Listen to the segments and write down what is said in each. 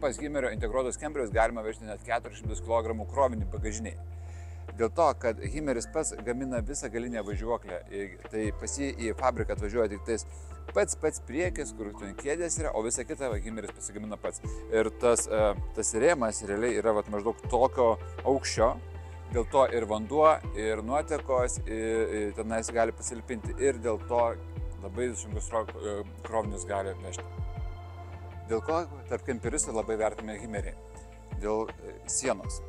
pas Himmerio integruotus kemperius galima vežti net 400 kg krovinį bagažiniai. Dėl to, kad Himmeris pats gamina visą galinę važiuoklę, tai pas jį į fabriką atvažiuoja tik tais pats priekis, kur kėdės yra, o visą kitą Himmeris pasigamina pats. Ir tas rėmas realiai yra maždaug tokio aukščio, dėl to ir vanduo, ir nuotekos tenais gali pasilpinti ir dėl to labai sunkius krovinius gali vežti. Dėl ko tarp kemperistų labai vertiname Himmerį? Dėl sienos.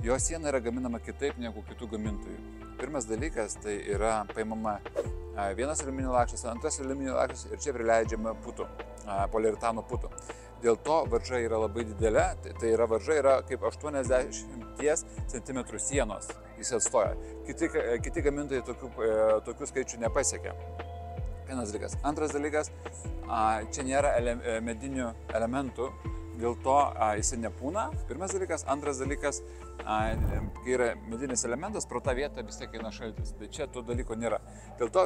Jo siena yra gaminama kitaip negu kitų gamintojų. Pirmas dalykas tai yra paimama vienas aliuminio lakštas, antras aliuminio lakštas ir čia prileidžiama putų, poliuretano putų. Dėl to varža yra labai didelė, tai yra varža yra kaip 80 cm sienos jis atstoja. Kiti gamintojai tokių skaičių nepasiekia. Vienas dalykas. Antras dalykas, čia nėra medinių elementų, dėl to jisai nepūna. Pirmas dalykas. Antras dalykas, kai yra medinis elementas, pro tą vietą vis tiek eina šaltis. Tai čia to dalyko nėra. Dėl to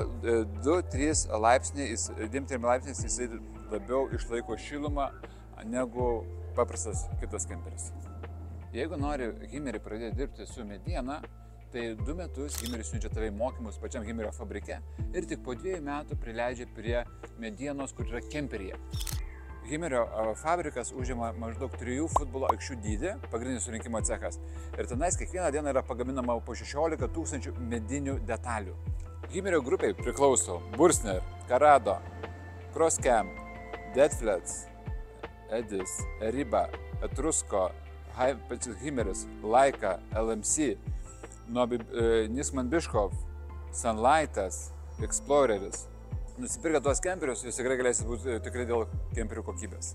2-3 laipsniais jisai labiau išlaiko šilumą negu paprastas kitas kemperis. Jeigu nori Himmerį pradėti dirbti su mediena, tai 2 metus Himmeris siunčia tave į mokymus pačiam Himmerio fabrike ir tik po 2 metų prileidžia prie medienos, kur yra kemperyje. Himmerio fabrikas užima maždaug 3 futbolo aikščių dydį, pagrindinis surinkimo cechas. Ir tenais kiekvieną dieną yra pagaminama po 16 000 medinių detalių. Himmerio grupiai priklauso Bursner, Carrado, Crosscamp, Deadflats, Edis, Eriba, Etrusko, Himmeris, Laika, LMC, Nisman Biškov, Sunlightas, Exploreris. Nusipirkę tuos kemperius, jūs tikrai galėsite būti tikrai dėl kemperių kokybės.